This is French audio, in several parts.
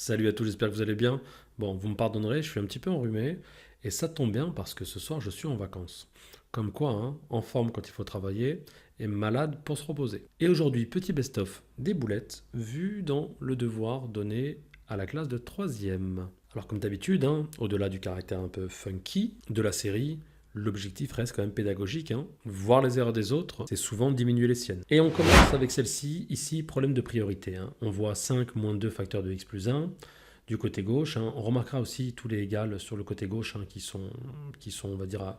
Salut à tous, j'espère que vous allez bien. Bon, vous me pardonnerez, je suis un petit peu enrhumé et ça tombe bien parce que ce soir je suis en vacances. Comme quoi, hein, en forme quand il faut travailler et malade pour se reposer. Et aujourd'hui, petit best-of des boulettes vues dans le devoir donné à la classe de troisième. Alors comme d'habitude, hein, au-delà du caractère un peu funky de la série, l'objectif reste quand même pédagogique. Hein. Voir les erreurs des autres, c'est souvent diminuer les siennes. Et on commence avec celle-ci, ici, problème de priorité. Hein. On voit 5 moins 2 facteur de x plus 1 du côté gauche. Hein. On remarquera aussi tous les égales sur le côté gauche hein, qui sont, on va dire,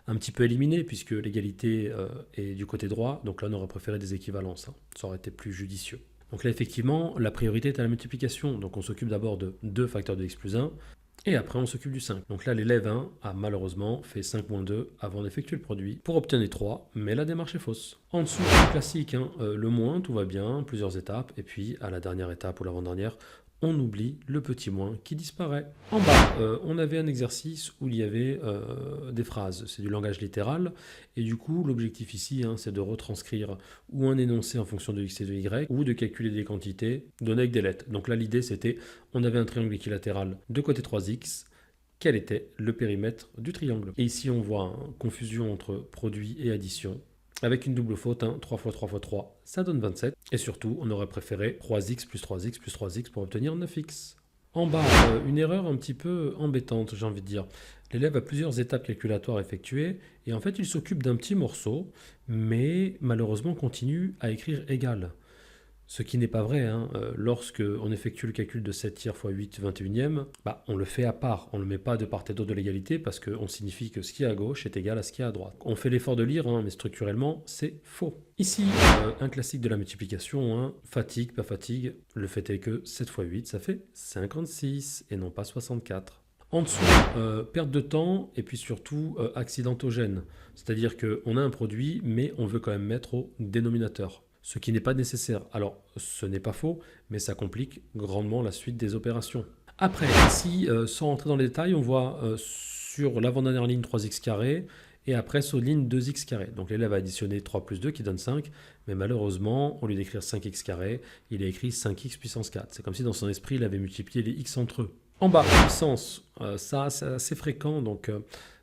un petit peu éliminés puisque l'égalité est du côté droit. Donc là, on aurait préféré des équivalences. Hein. Ça aurait été plus judicieux. Donc là, effectivement, la priorité est à la multiplication. Donc on s'occupe d'abord de 2 facteurs de x plus 1 et après, on s'occupe du 5. Donc là, l'élève 1 a malheureusement fait 5 moins 2 avant d'effectuer le produit pour obtenir 3, mais la démarche est fausse. En dessous, c'est classique, hein, le moins, tout va bien, plusieurs étapes, et puis à la dernière étape ou l'avant-dernière, on oublie le petit moins qui disparaît. En bas, on avait un exercice où il y avait des phrases, c'est du langage littéral, et du coup, l'objectif ici, hein, c'est de retranscrire ou un énoncé en fonction de x et de y, ou de calculer des quantités données avec des lettres. Donc là, l'idée, c'était, on avait un triangle équilatéral de côté 3x, quel était le périmètre du triangle. Et ici, on voit une confusion entre produit et addition, avec une double faute, hein, 3 fois 3 fois 3, ça donne 27. Et surtout, on aurait préféré 3x plus 3x plus 3x pour obtenir 9x. En bas, une erreur un petit peu embêtante, j'ai envie de dire. L'élève a plusieurs étapes calculatoires effectuées, et en fait, il s'occupe d'un petit morceau, mais malheureusement continue à écrire égal. Ce qui n'est pas vrai, hein. Lorsque on effectue le calcul de 7 tiers fois 8 21e, bah, on le fait à part, on ne le met pas de part et d'autre de l'égalité parce qu'on signifie que ce qui est à gauche est égal à ce qui est à droite. On fait l'effort de lire, hein, mais structurellement, c'est faux. Ici, un classique de la multiplication, hein. Fatigue, pas fatigue, le fait est que 7 fois 8, ça fait 56 et non pas 64. En dessous, perte de temps et puis surtout accidentogène. C'est-à-dire qu'on a un produit, mais on veut quand même mettre au dénominateur. Ce qui n'est pas nécessaire. Alors, ce n'est pas faux, mais ça complique grandement la suite des opérations. Après, ici, sans rentrer dans les détails, on voit sur l'avant-dernière ligne 3x carré, et après sur ligne 2x carré. Donc l'élève a additionné 3 plus 2 qui donne 5, mais malheureusement, au lieu d'écrire 5x carré, il a écrit 5x puissance 4. C'est comme si dans son esprit, il avait multiplié les x entre eux. En bas, puissance, ça c'est assez fréquent, donc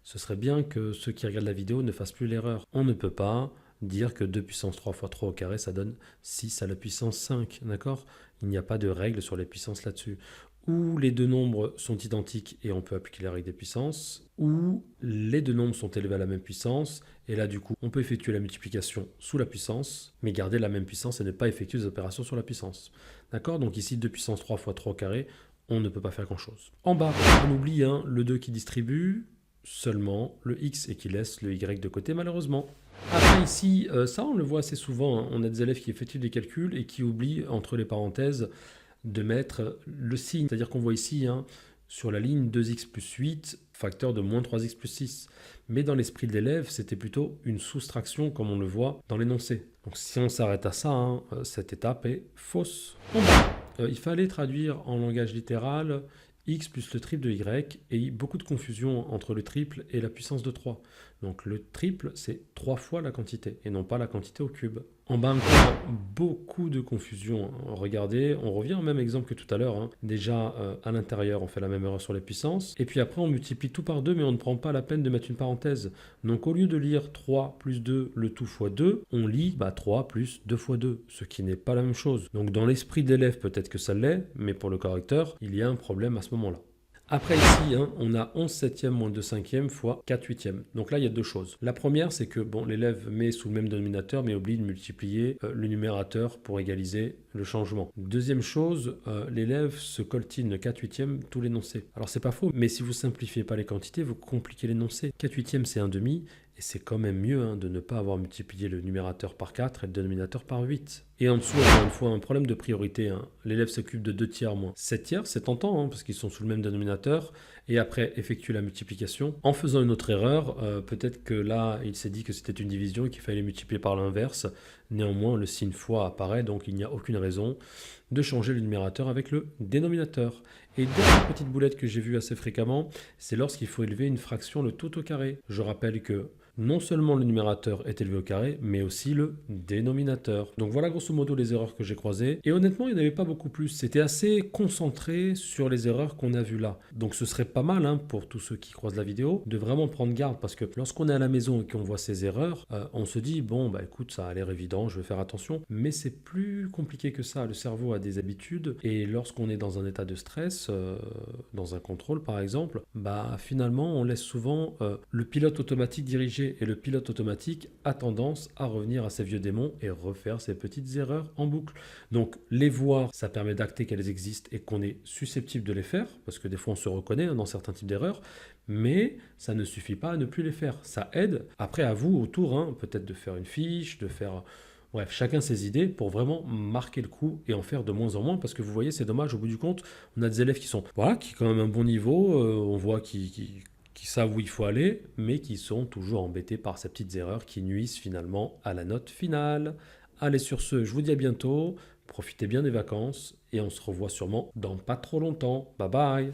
ce serait bien que ceux qui regardent la vidéo ne fassent plus l'erreur. On ne peut pas dire que 2 puissance 3 fois 3 au carré, ça donne 6 à la puissance 5, d'accord? Il n'y a pas de règle sur les puissances là-dessus. Ou les deux nombres sont identiques et on peut appliquer la règle des puissances, ou les deux nombres sont élevés à la même puissance, et là du coup on peut effectuer la multiplication sous la puissance, mais garder la même puissance et ne pas effectuer des opérations sur la puissance. D'accord? Donc ici 2 puissance 3 fois 3 au carré, on ne peut pas faire grand-chose. En bas, on oublie hein, le 2 qui distribue, seulement le x et qui laisse le y de côté malheureusement. Après ici, ça on le voit assez souvent, hein. On a des élèves qui effectuent des calculs et qui oublient entre les parenthèses de mettre le signe. C'est-à-dire qu'on voit ici, hein, sur la ligne 2x plus 8, facteur de moins 3x plus 6. Mais dans l'esprit de l'élève, c'était plutôt une soustraction comme on le voit dans l'énoncé. Donc si on s'arrête à ça, hein, cette étape est fausse. En bas, il fallait traduire en langage littéral x plus le triple de y, et beaucoup de confusion entre le triple et la puissance de 3. Donc le triple, c'est 3 fois la quantité, et non pas la quantité au cube. En bas encore, beaucoup de confusion. Regardez, on revient au même exemple que tout à l'heure. Hein. Déjà, à l'intérieur, on fait la même erreur sur les puissances. Et puis après, on multiplie tout par 2, mais on ne prend pas la peine de mettre une parenthèse. Donc au lieu de lire 3 plus 2, le tout fois 2, on lit 3 plus 2 fois 2, ce qui n'est pas la même chose. Donc dans l'esprit d'élève, peut-être que ça l'est, mais pour le correcteur, il y a un problème à ce moment-là. Après ici, hein, on a 11 septièmes moins 2 cinquièmes fois 4 huitièmes. Donc là, il y a deux choses. La première, c'est que bon, l'élève met sous le même dénominateur, mais oublie de multiplier le numérateur pour égaliser le changement. Deuxième chose, l'élève se coltine 4 huitièmes tout l'énoncé. Alors c'est pas faux, mais si vous simplifiez pas les quantités, vous compliquez l'énoncé. 4 huitièmes, c'est un demi, et c'est quand même mieux hein, de ne pas avoir multiplié le numérateur par 4 et le dénominateur par 8. Et en dessous, encore une fois, un problème de priorité. Hein. L'élève s'occupe de 2 tiers moins 7 tiers, c'est tentant, hein, parce qu'ils sont sous le même dénominateur, et après effectue la multiplication. En faisant une autre erreur, peut-être que là, il s'est dit que c'était une division et qu'il fallait multiplier par l'inverse. Néanmoins, le signe fois apparaît, donc il n'y a aucune raison de changer le numérateur avec le dénominateur. Et dernière petite boulette que j'ai vue assez fréquemment, c'est lorsqu'il faut élever une fraction le tout au carré. Je rappelle que non seulement le numérateur est élevé au carré, mais aussi le dénominateur. Donc voilà grosso modo les erreurs que j'ai croisées. Et honnêtement, il n'y en avait pas beaucoup plus. C'était assez concentré sur les erreurs qu'on a vues là. Donc ce serait pas mal pour tous ceux qui croisent la vidéo de vraiment prendre garde parce que lorsqu'on est à la maison et qu'on voit ces erreurs, on se dit bon bah écoute ça a l'air évident, je vais faire attention. Mais c'est plus compliqué que ça. Le cerveau a des habitudes et lorsqu'on est dans un état de stress, dans un contrôle par exemple, bah finalement on laisse souvent le pilote automatique diriger et le pilote automatique a tendance à revenir à ses vieux démons et refaire ses petites erreurs en boucle. Donc les voir, ça permet d'acter qu'elles existent et qu'on est susceptible de les faire parce que des fois on se reconnaît dans certains types d'erreurs, mais ça ne suffit pas à ne plus les faire. Ça aide. Après à vous autour, peut-être de faire une fiche, de faire bref, chacun ses idées pour vraiment marquer le coup et en faire de moins en moins parce que vous voyez, c'est dommage, au bout du compte, on a des élèves qui sont, voilà, qui ont quand même un bon niveau, on voit qui savent où il faut aller, mais qui sont toujours embêtés par ces petites erreurs qui nuisent finalement à la note finale. Allez, sur ce, je vous dis à bientôt, profitez bien des vacances et on se revoit sûrement dans pas trop longtemps. Bye bye!